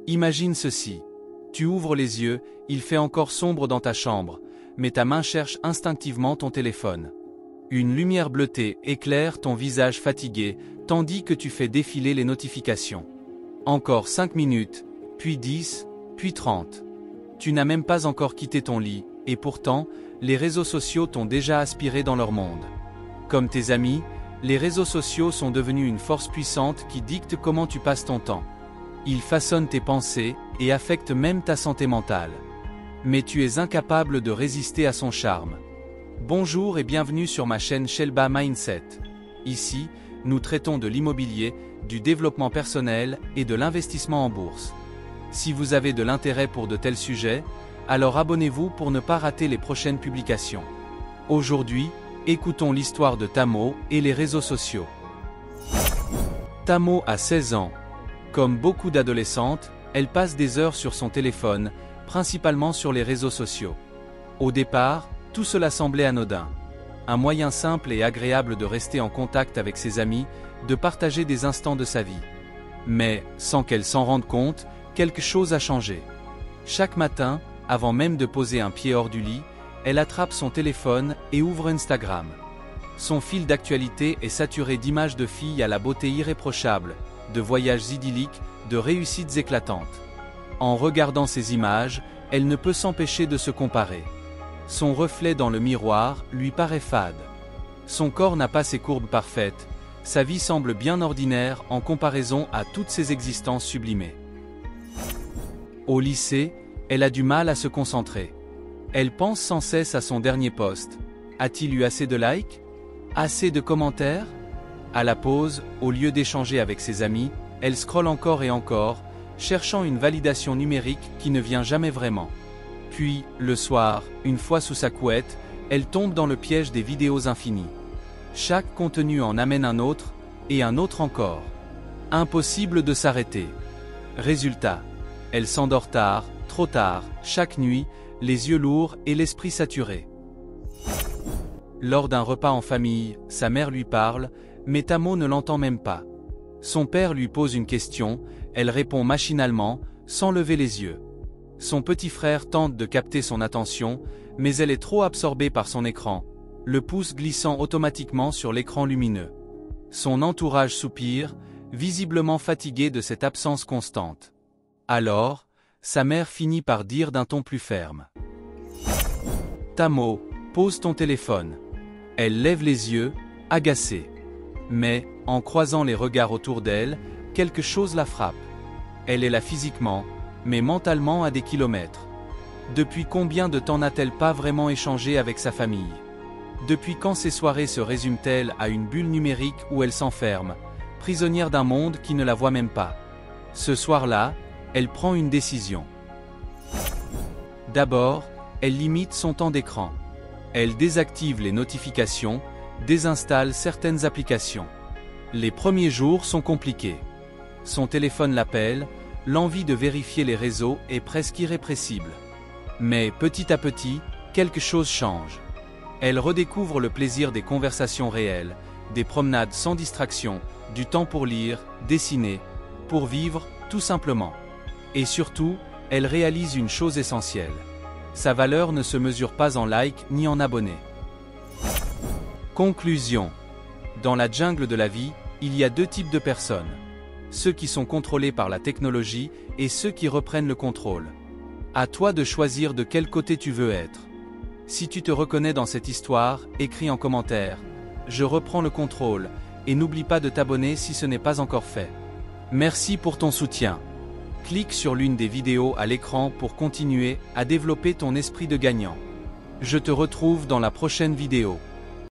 Imagine ceci. Tu ouvres les yeux, il fait encore sombre dans ta chambre, mais ta main cherche instinctivement ton téléphone. Une lumière bleutée éclaire ton visage fatigué, tandis que tu fais défiler les notifications. Encore 5 minutes, puis 10, puis 30. Tu n'as même pas encore quitté ton lit, et pourtant, les réseaux sociaux t'ont déjà aspiré dans leur monde. Comme tes amis, les réseaux sociaux sont devenus une force puissante qui dicte comment tu passes ton temps. Ils façonnent tes pensées et affectent même ta santé mentale. Mais tu es incapable de résister à son charme. Bonjour et bienvenue sur ma chaîne Shelba Mindset. Ici, nous traitons de l'immobilier, du développement personnel et de l'investissement en bourse. Si vous avez de l'intérêt pour de tels sujets, alors abonnez-vous pour ne pas rater les prochaines publications. Aujourd'hui, écoutons l'histoire de Tamo et les réseaux sociaux. Tamo a 16 ans. Comme beaucoup d'adolescentes, elle passe des heures sur son téléphone, principalement sur les réseaux sociaux. Au départ, tout cela semblait anodin. Un moyen simple et agréable de rester en contact avec ses amis, de partager des instants de sa vie. Mais, sans qu'elle s'en rende compte, quelque chose a changé. Chaque matin, avant même de poser un pied hors du lit, elle attrape son téléphone et ouvre Instagram. Son fil d'actualité est saturé d'images de filles à la beauté irréprochable, de voyages idylliques, de réussites éclatantes. En regardant ces images, elle ne peut s'empêcher de se comparer. Son reflet dans le miroir lui paraît fade. Son corps n'a pas ses courbes parfaites, sa vie semble bien ordinaire en comparaison à toutes ses existences sublimées. Au lycée, elle a du mal à se concentrer. Elle pense sans cesse à son dernier post. A-t-il eu assez de likes? Assez de commentaires? À la pause, au lieu d'échanger avec ses amis, elle scrolle encore et encore, cherchant une validation numérique qui ne vient jamais vraiment. Puis, le soir, une fois sous sa couette, elle tombe dans le piège des vidéos infinies. Chaque contenu en amène un autre, et un autre encore. Impossible de s'arrêter. Résultat, elle s'endort tard, trop tard, chaque nuit, les yeux lourds et l'esprit saturé. Lors d'un repas en famille, sa mère lui parle, mais Tamo ne l'entend même pas. Son père lui pose une question, elle répond machinalement, sans lever les yeux. Son petit frère tente de capter son attention, mais elle est trop absorbée par son écran, le pouce glissant automatiquement sur l'écran lumineux. Son entourage soupire, visiblement fatigué de cette absence constante. Alors, sa mère finit par dire d'un ton plus ferme. Tamo, pose ton téléphone. Elle lève les yeux, agacée. Mais, en croisant les regards autour d'elle, quelque chose la frappe. Elle est là physiquement, mais mentalement à des kilomètres. Depuis combien de temps n'a-t-elle pas vraiment échangé avec sa famille? Depuis quand ses soirées se résument-elles à une bulle numérique où elle s'enferme, prisonnière d'un monde qui ne la voit même pas? Ce soir-là, elle prend une décision. D'abord, elle limite son temps d'écran. Elle désactive les notifications, désinstalle certaines applications. Les premiers jours sont compliqués. Son téléphone l'appelle, l'envie de vérifier les réseaux est presque irrépressible. Mais petit à petit, quelque chose change. Elle redécouvre le plaisir des conversations réelles, des promenades sans distraction, du temps pour lire, dessiner, pour vivre, tout simplement. Et surtout, elle réalise une chose essentielle. Sa valeur ne se mesure pas en likes ni en abonnés. Conclusion. Dans la jungle de la vie, il y a deux types de personnes. Ceux qui sont contrôlés par la technologie et ceux qui reprennent le contrôle. À toi de choisir de quel côté tu veux être. Si tu te reconnais dans cette histoire, écris en commentaire « Je reprends le contrôle » et n'oublie pas de t'abonner si ce n'est pas encore fait. Merci pour ton soutien. Clique sur l'une des vidéos à l'écran pour continuer à développer ton esprit de gagnant. Je te retrouve dans la prochaine vidéo.